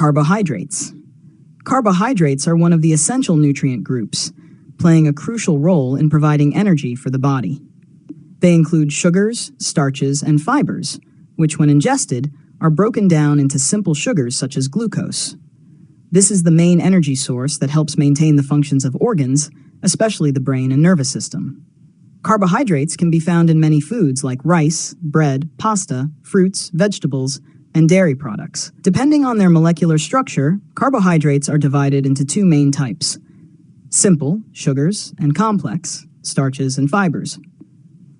Carbohydrates. Carbohydrates are one of the essential nutrient groups, playing a crucial role in providing energy for the body. They include sugars, starches, and fibers, which when ingested are broken down into simple sugars such as glucose. This is the main energy source that helps maintain the functions of organs, especially the brain and nervous system. Carbohydrates can be found in many foods like rice, bread, pasta, fruits, vegetables, and dairy products. Depending on their molecular structure, carbohydrates are divided into two main types: simple, sugars, and complex, starches and fibers.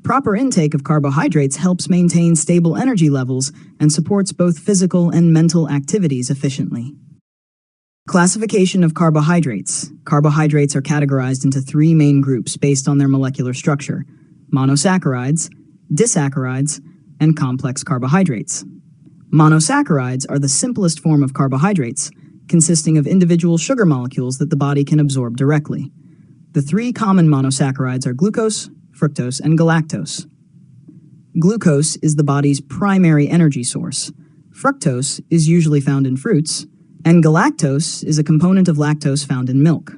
Proper intake of carbohydrates helps maintain stable energy levels and supports both physical and mental activities efficiently. Classification of carbohydrates. Carbohydrates are categorized into three main groups based on their molecular structure: monosaccharides, disaccharides, and complex carbohydrates. Monosaccharides are the simplest form of carbohydrates, consisting of individual sugar molecules that the body can absorb directly. The three common monosaccharides are glucose, fructose, and galactose. Glucose is the body's primary energy source. Fructose is usually found in fruits, and galactose is a component of lactose found in milk.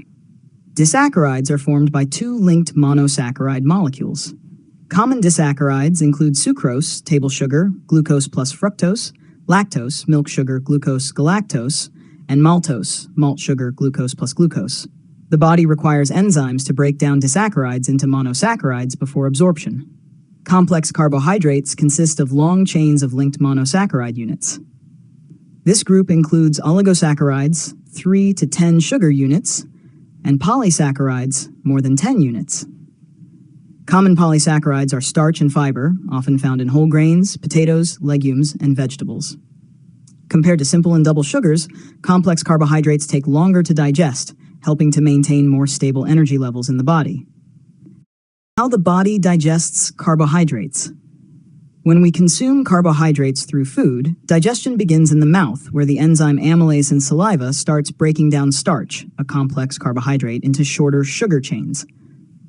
Disaccharides are formed by two linked monosaccharide molecules. Common disaccharides include sucrose, table sugar, glucose plus fructose, lactose, milk sugar, glucose, galactose, and maltose, malt sugar, glucose plus glucose. The body requires enzymes to break down disaccharides into monosaccharides before absorption. Complex carbohydrates consist of long chains of linked monosaccharide units. This group includes oligosaccharides, 3 to 10 sugar units, and polysaccharides, more than 10 units. Common polysaccharides are starch and fiber, often found in whole grains, potatoes, legumes, and vegetables. Compared to simple and double sugars, complex carbohydrates take longer to digest, helping to maintain more stable energy levels in the body. How the body digests carbohydrates. When we consume carbohydrates through food, digestion begins in the mouth, where the enzyme amylase in saliva starts breaking down starch, a complex carbohydrate, into shorter sugar chains.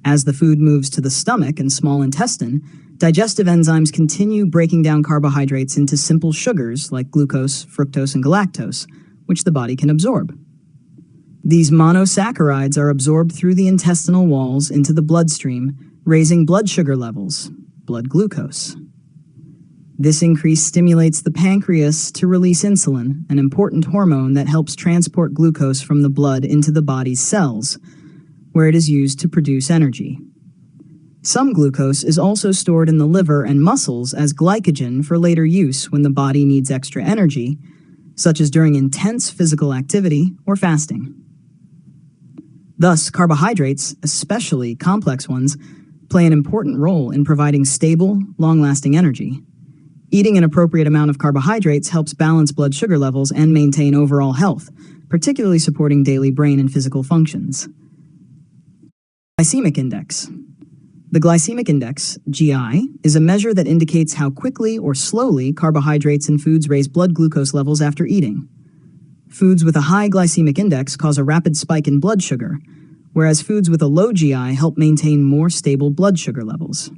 As the food moves to the stomach and small intestine, digestive enzymes continue breaking down carbohydrates into simple sugars like glucose, fructose, and galactose, which the body can absorb. These monosaccharides are absorbed through the intestinal walls into the bloodstream, raising blood sugar levels, blood glucose. This increase stimulates the pancreas to release insulin, an important hormone that helps transport glucose from the blood into the body's cells, where it is used to produce energy. Some glucose is also stored in the liver and muscles as glycogen for later use when the body needs extra energy, such as during intense physical activity or fasting. Thus, carbohydrates, especially complex ones, play an important role in providing stable, long-lasting energy. Eating an appropriate amount of carbohydrates helps balance blood sugar levels and maintain overall health, particularly supporting daily brain and physical functions. Glycemic Index. The Glycemic Index, GI, is a measure that indicates how quickly or slowly carbohydrates in foods raise blood glucose levels after eating. Foods with a high glycemic index cause a rapid spike in blood sugar, whereas foods with a low GI help maintain more stable blood sugar levels.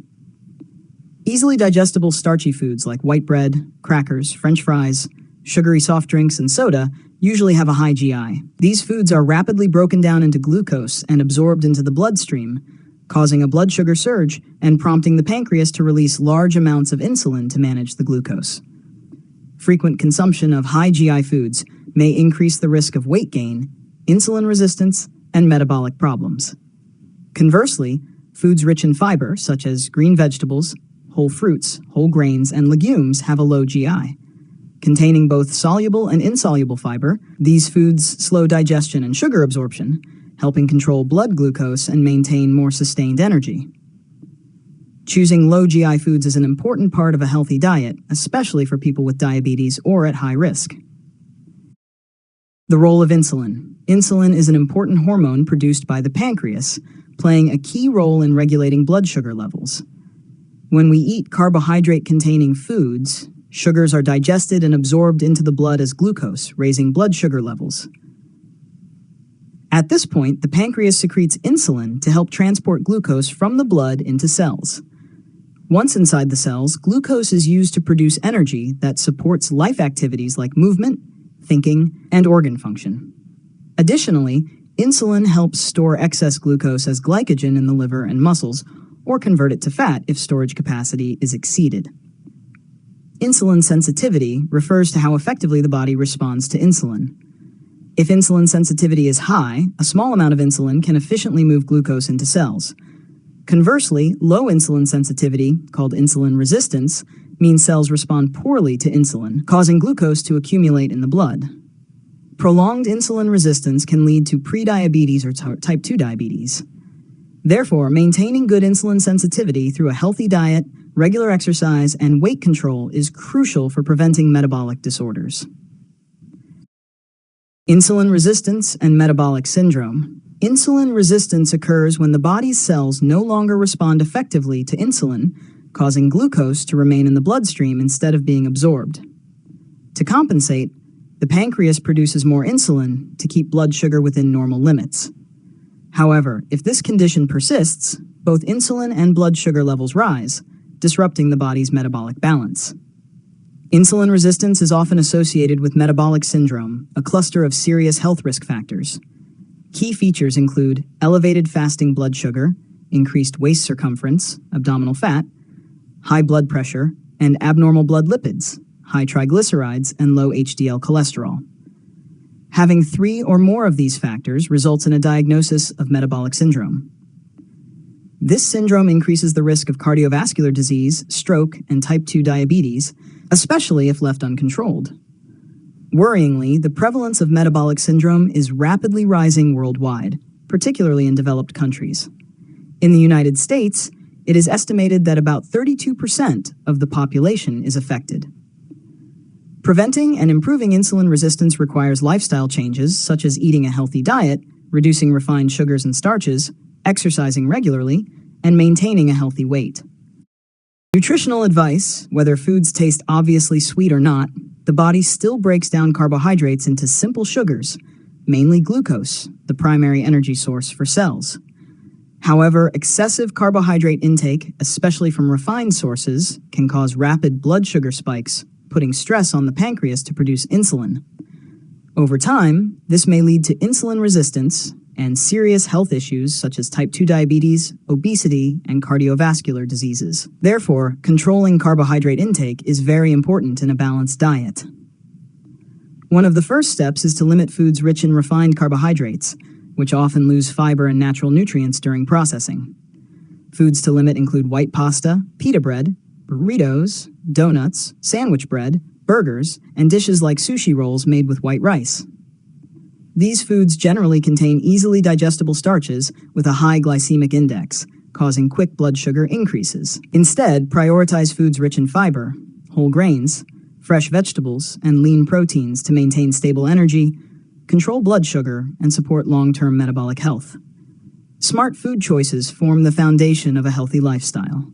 Easily digestible starchy foods like white bread, crackers, French fries, sugary soft drinks, and soda usually have a high GI. These foods are rapidly broken down into glucose and absorbed into the bloodstream, causing a blood sugar surge and prompting the pancreas to release large amounts of insulin to manage the glucose. Frequent consumption of high GI foods may increase the risk of weight gain, insulin resistance, and metabolic problems. Conversely, foods rich in fiber, such as green vegetables, whole fruits, whole grains, and legumes have a low GI. Containing both soluble and insoluble fiber, these foods slow digestion and sugar absorption, helping control blood glucose and maintain more sustained energy. Choosing low GI foods is an important part of a healthy diet, especially for people with diabetes or at high risk. The role of insulin. Insulin is an important hormone produced by the pancreas, playing a key role in regulating blood sugar levels. When we eat carbohydrate-containing foods, sugars are digested and absorbed into the blood as glucose, raising blood sugar levels. At this point, the pancreas secretes insulin to help transport glucose from the blood into cells. Once inside the cells, glucose is used to produce energy that supports life activities like movement, thinking, and organ function. Additionally, insulin helps store excess glucose as glycogen in the liver and muscles, or convert it to fat if storage capacity is exceeded. Insulin sensitivity refers to how effectively the body responds to insulin. If insulin sensitivity is high, a small amount of insulin can efficiently move glucose into cells. Conversely, low insulin sensitivity, called insulin resistance, means cells respond poorly to insulin, causing glucose to accumulate in the blood. Prolonged insulin resistance can lead to prediabetes or type 2 diabetes. Therefore, maintaining good insulin sensitivity through a healthy diet, regular exercise, and weight control is crucial for preventing metabolic disorders. Insulin resistance and metabolic syndrome. Insulin resistance occurs when the body's cells no longer respond effectively to insulin, causing glucose to remain in the bloodstream instead of being absorbed. To compensate, the pancreas produces more insulin to keep blood sugar within normal limits. However, if this condition persists, both insulin and blood sugar levels rise, disrupting the body's metabolic balance. Insulin resistance is often associated with metabolic syndrome, a cluster of serious health risk factors. Key features include elevated fasting blood sugar, increased waist circumference, abdominal fat, high blood pressure, and abnormal blood lipids, high triglycerides, and low HDL cholesterol. Having 3 or more of these factors results in a diagnosis of metabolic syndrome. This syndrome increases the risk of cardiovascular disease, stroke, and type 2 diabetes, especially if left uncontrolled. Worryingly, the prevalence of metabolic syndrome is rapidly rising worldwide, particularly in developed countries. In the United States, it is estimated that about 32% of the population is affected. Preventing and improving insulin resistance requires lifestyle changes such as eating a healthy diet, reducing refined sugars and starches, exercising regularly, and maintaining a healthy weight. Nutritional advice: whether foods taste obviously sweet or not, the body still breaks down carbohydrates into simple sugars, mainly glucose, the primary energy source for cells. However, excessive carbohydrate intake, especially from refined sources, can cause rapid blood sugar spikes, putting stress on the pancreas to produce insulin. Over time, this may lead to insulin resistance and serious health issues such as type 2 diabetes, obesity, and cardiovascular diseases. Therefore, controlling carbohydrate intake is very important in a balanced diet. One of the first steps is to limit foods rich in refined carbohydrates, which often lose fiber and natural nutrients during processing. Foods to limit include white pasta, pita bread, burritos, donuts, sandwich bread, burgers, and dishes like sushi rolls made with white rice. These foods generally contain easily digestible starches with a high glycemic index, causing quick blood sugar increases. Instead, prioritize foods rich in fiber, whole grains, fresh vegetables, and lean proteins to maintain stable energy, control blood sugar, and support long-term metabolic health. Smart food choices form the foundation of a healthy lifestyle.